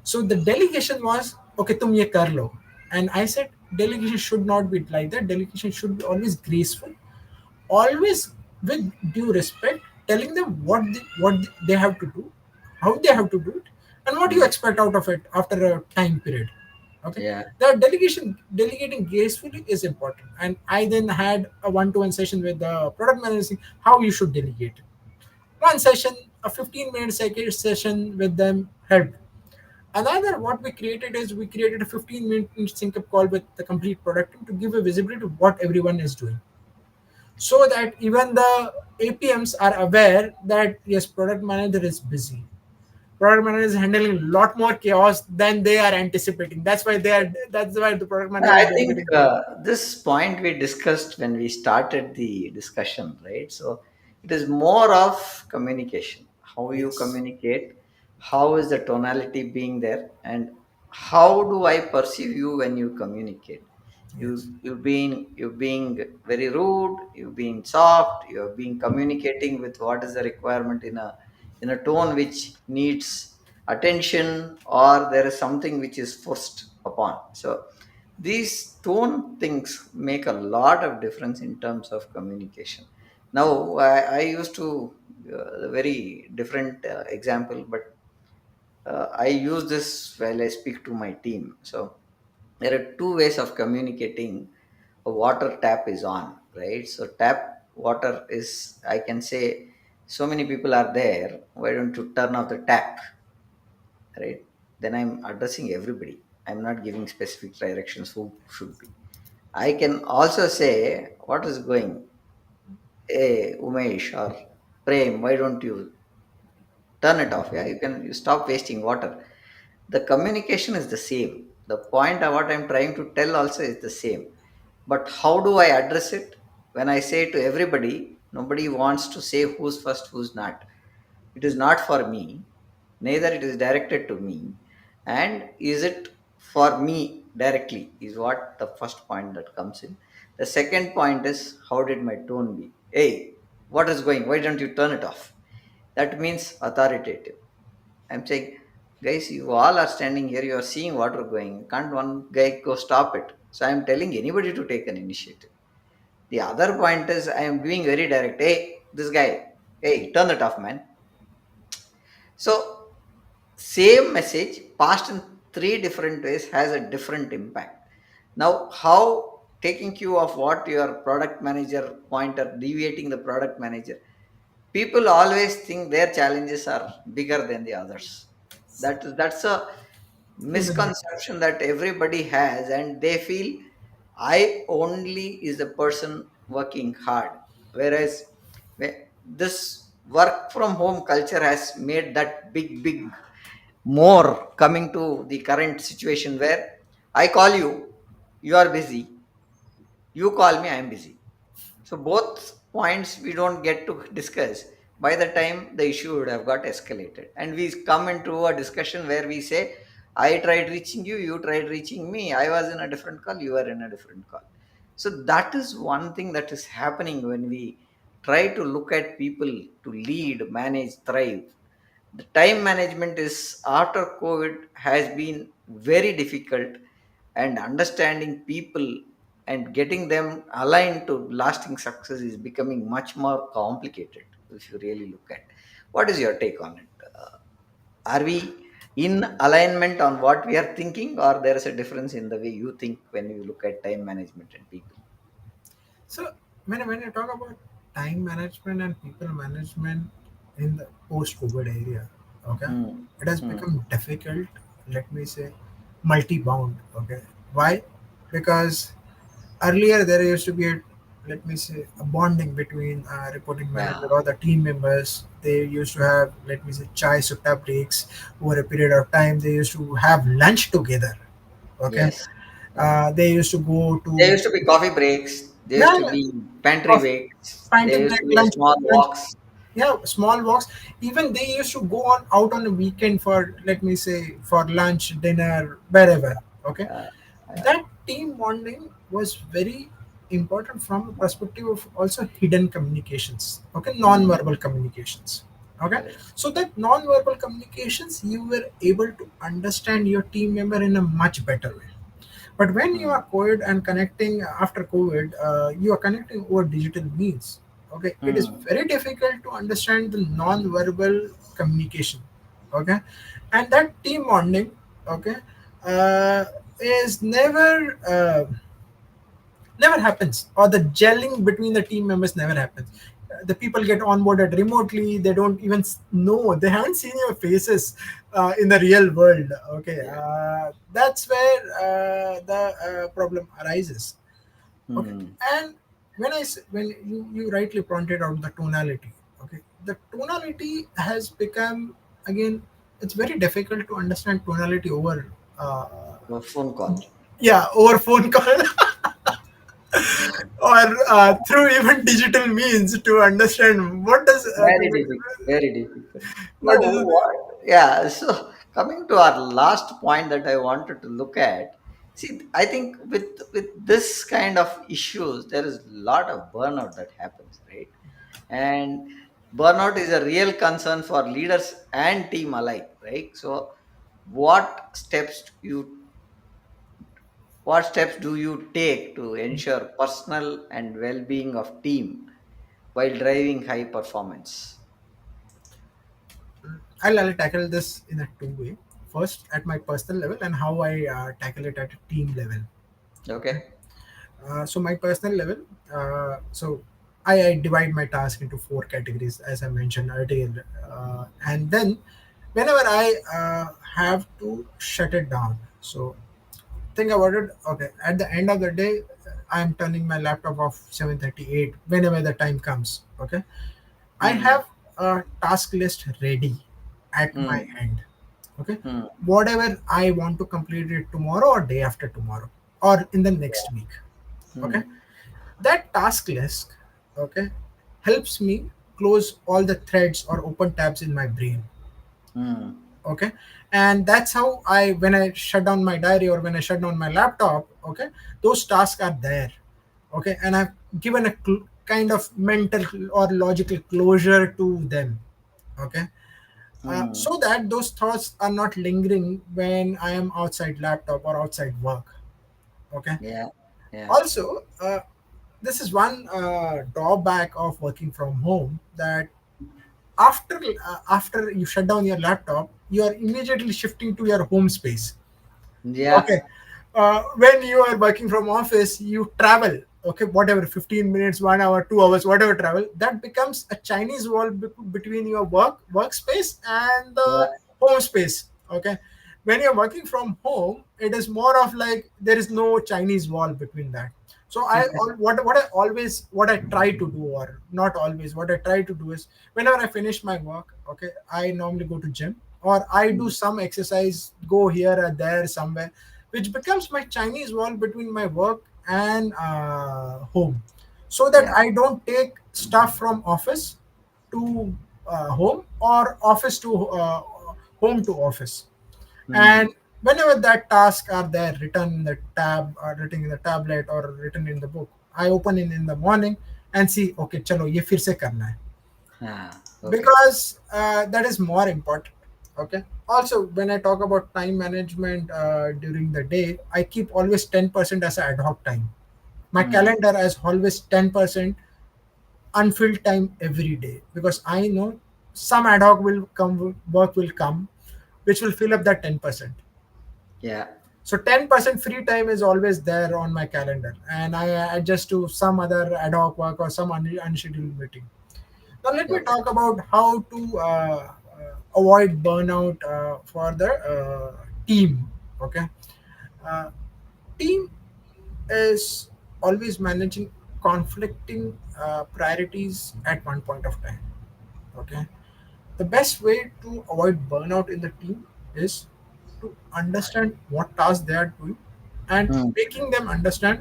So the delegation was, okay, tum ye kar lo. And I said, delegation should not be like that. Delegation should be always graceful, always with due respect, telling them what they have to do, how they have to do it, and what you Hmm. expect out of it after a time period. Okay, Yeah. the delegating gracefully is important. And I then had a one-to-one session with the product manager saying how you should delegate. One session, a 15-minute second session with them helped. Another, what we created is we created a 15-minute sync up call with the complete product team to give a visibility to what everyone is doing, so that even the APMs are aware that yes, product manager is busy. Product manager is handling a lot more chaos than they are anticipating. That's why they are. That's why the product manager is I think delegating more. this point we discussed when we started the discussion, right? So it is more of communication. How you Yes. communicate, how is the tonality being there, and how do I perceive you when you communicate? Yes. You being very rude, you being soft, you're being communicating with what is the requirement in a tone which needs attention, or there is something which is forced upon. So these tone things make a lot of difference in terms of communication. Now I used to a very different example, but I use this while I speak to my team. So there are two ways of communicating. A water tap is on, right? So tap water is, I can say, so many people are there, why don't you turn off the tap, right? Then I'm addressing everybody. I'm not giving specific directions who should be. I can also say, what is going, hey Umesh or Prem, why don't you turn it off? Yeah, you stop wasting water. The communication is the same. The point of what I'm trying to tell also is the same. But how do I address it? When I say to everybody, nobody wants to say who's first, who's not. It is not for me, neither it is directed to me. And is it for me directly is what the first point that comes in. The second point is, how did my tone be? Hey, what is going, why don't you turn it off? That means authoritative. I'm saying, guys, you all are standing here, you are seeing water going, can't one guy go stop it? So I'm telling anybody to take an initiative. The other point is, I am being very direct. Hey, this guy, hey, turn it off, man. So same message passed in three different ways has a different impact. Now how, taking cue of what your product manager pointer, deviating the product manager, people always think their challenges are bigger than the others. That's a Totally. misconception that everybody has, and they feel I only is the person working hard. Whereas this work from home culture has made that big more, coming to the current situation where I call you, you are busy, you call me, I am busy. So both points we don't get to discuss. By the time the issue would have got escalated, and we come into a discussion where we say, I tried reaching you, you tried reaching me, I was in a different call, you were in a different call. So that is one thing that is happening when we try to look at people to lead, manage, thrive. The time management is, after COVID, has been very difficult, and understanding people and getting them aligned to lasting success is becoming much more complicated, if you really look at. What is your take on it? Are we in alignment on what we are thinking, or there is a difference in the way you think when you look at time management and people? So when I talk about time management and people management in the post-COVID area, okay, Hmm. it has Hmm. become difficult. Let me say, multi-bound. Okay, why? Because earlier there used to be a, let me say, a bonding between reporting Yeah. manager or the team members. They used to have, let me say, chai sutta breaks over a period of time. They used to have lunch together. Okay, Yes. Yeah. they used to go There to, used to be coffee breaks. There used yeah, to be pantry coffee, breaks. pint There and used break, to be small lunch, walks. yeah, small walks. Even they used to go on out on the weekend for, let me say, for lunch, dinner, wherever. Okay, Yeah. Yeah. that team bonding was very important from the perspective of also hidden communications. Okay, Hmm. non-verbal communications. Okay, Correct. so that non-verbal communications, you were able to understand your team member in a much better way. But when you Hmm. are COVID and connecting after COVID, you are connecting over digital means. Okay, it is Hmm. very difficult to understand the non-verbal communication. Okay, and that team bonding, okay, uh, is never happens, or the gelling between the team members never happens. The people get onboarded remotely. They don't even know. They haven't seen your faces in the real world. Okay, Yeah. that's where the problem arises. Okay, Hmm. and when you rightly pointed out the tonality. Okay, the tonality has become, again, it's very difficult to understand tonality over. A phone call. Yeah, over phone call or through even digital means to understand what does Very difficult. Very difficult. No, what is it. what? Yeah. So coming to our last point that I wanted to look at. See, I think with this kind of issues, there is a lot of burnout that happens, right? And burnout is a real concern for leaders and team alike, right? So, what steps do you take to ensure personal and well-being of team while driving high performance? I'll tackle this in a two way. First, at my personal level, and how I tackle it at a team level. Okay. Okay. So my personal level, so I divide my task into four categories, as I mentioned earlier, and then whenever I have to shut it down. So think about it. Okay, at the end of the day, I'm turning my laptop off 7:38 whenever the time comes. Okay, I Hmm. have a task list ready at my Hmm. end. Okay, Hmm. whatever I want to complete it tomorrow or day after tomorrow or in the next week. Okay, Hmm. that task list, okay, helps me close all the threads or open tabs in my brain. Hmm. Okay, and that's how I, when I shut down my diary or when I shut down my laptop, okay, those tasks are there. Okay, and I've given a kind of mental or logical closure to them. Okay, Hmm. so that those thoughts are not lingering when I am outside laptop or outside work. Okay, Yeah. Yeah. also this is one drawback of working from home, that after you shut down your laptop, you are immediately shifting to your home space. Okay. Yeah. When you are working from office, you travel. Okay, whatever, 15 minutes, 1 hour, 2 hours, whatever travel, that becomes a Chinese wall between your workspace and the Yeah. home space. Okay, when you're working from home, it is more of like there is no Chinese wall between that. So what I try to do, or not always, what I try to do is, whenever I finish my work, okay, I normally go to gym or I do Hmm. some exercise, go here or there somewhere, which becomes my Chinese wall between my work and home, so that Yeah. I don't take stuff from office to home, or office to home to office. And Hmm. whenever that task are there, written in the tab or written in the tablet or written in the book, I open it in the morning and see, okay, chalo ye fir se karna hai, Ah. Okay. because that is more important. Okay, also when I talk about time management during the day, I keep always 10% as a ad hoc time. My Hmm. calendar has always 10% unfilled time every day, because I know some ad hoc will come, work will come which will fill up that 10%. Yeah. So 10% free time is always there on my calendar, and I adjust to some other ad hoc work or some unscheduled meeting. Now let me Okay. talk about how to avoid burnout for the team. Okay, uh, team is always managing conflicting priorities at one point of time. Okay, the best way to avoid burnout in the team is to understand what tasks they are doing and Mm, making them understand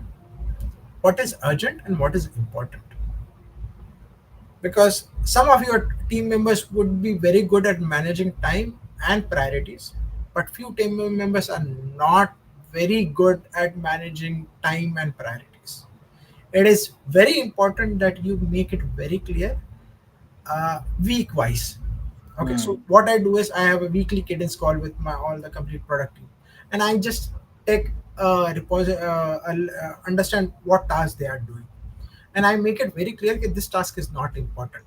what is urgent and what is important, because some of your team members would be very good at managing time and priorities, but few team members are not very good at managing time and priorities. It is very important that you make it very clear week wise. Okay, so mm, what I do is I have a weekly cadence call with my all the complete product team, and I just take understand what tasks they are doing, and I make it very clear that this task is not important.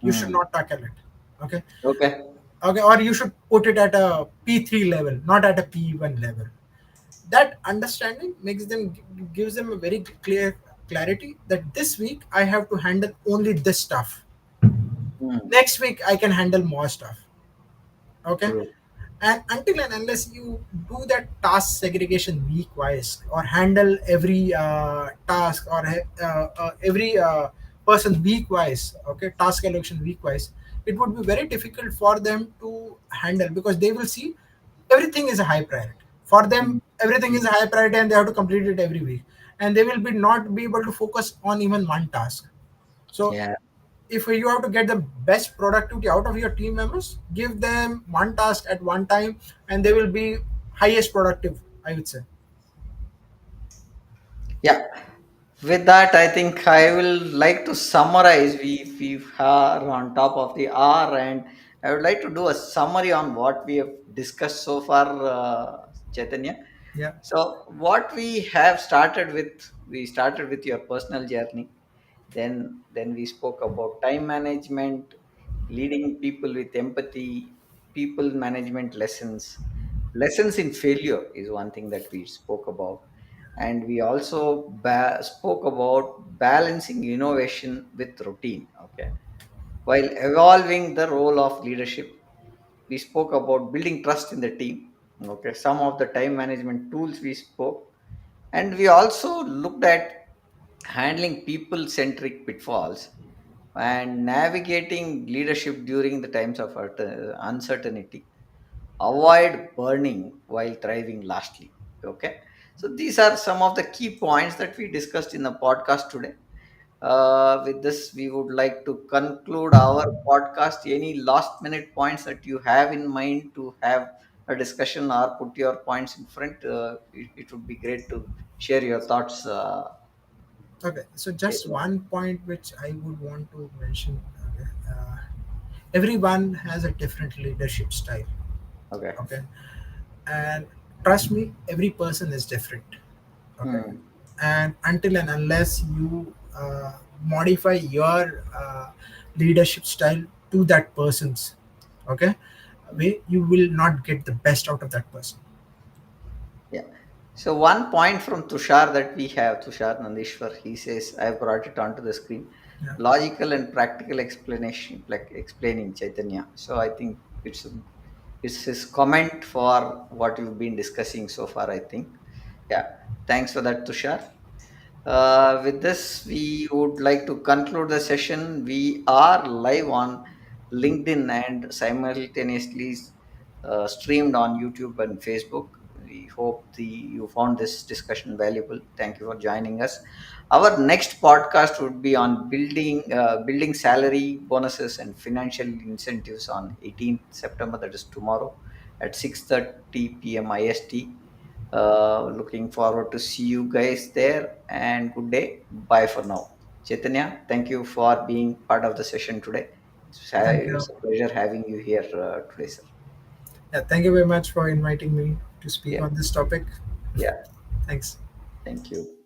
You should mm. not tackle it. Okay, Okay. okay, or you should put it at a P3 level, not at a P1 level. That understanding makes them gives them a very clear clarity that this week I have to handle only this stuff. Mm, Next week I can handle more stuff. Okay, true. and until and unless you do that task segregation week wise or handle every task or every person week wise, okay, task allocation week wise, it would be very difficult for them to handle, because they will see everything is a high priority for them. Mm, Everything mm. is a high priority and they have to complete it every week, and they will be not be able to focus on even one task. So Yeah. if you have to get the best productivity out of your team members, give them one task at one time, and they will be highest productive, I would say. Yeah. With that, I think I will like to summarize. We are on top of the hour, and I would like to do a summary on what we have discussed so far, Chaitanya. Yeah. So, what we started with your personal journey. Then we spoke about time management, leading people with empathy, people management lessons. Lessons in failure is one thing that we spoke about, and we also spoke about balancing innovation with routine. Okay, while evolving the role of leadership, we spoke about building trust in the team. Okay, some of the time management tools we spoke, and we also looked at handling people centric pitfalls and navigating leadership during the times of uncertainty. Avoid burning while thriving lastly. Okay, so these are some of the key points that we discussed in the podcast today. With this, we would like to conclude our podcast. Any last minute points that you have in mind to have a discussion or put your points in front? It would be great to share your thoughts. Okay, so just Chaitanya. one point which I would want to mention. Okay, everyone has a different leadership style. Okay. Okay, and trust me, every person is different. Okay, Hmm. and until and unless you modify your leadership style to that person's, okay, way, you will not get the best out of that person. Yeah. So one point from Tushar that we have, Tushar Nandishwar, he says, I have brought it onto the screen. Yeah. Logical and practical explanation, like explaining Chaitanya. So I think it's his comment for what you've been discussing so far, I think. Yeah. Thanks for that, Tushar. With this, we would like to conclude the session. We are live on LinkedIn and simultaneously streamed on YouTube and Facebook. We hope you found this discussion valuable. Thank you for joining us. Our next podcast would be on building salary bonuses and financial incentives on 18th September. That is tomorrow at 6:30 p.m. IST. Looking forward to see you guys there, and good day. Bye for now. Chaitanya, thank you for being part of the session today. Thank you. It's a pleasure having you here today, sir. Yeah, thank you very much for inviting me to speak Yeah, on this topic. yeah. Thanks. Thank you.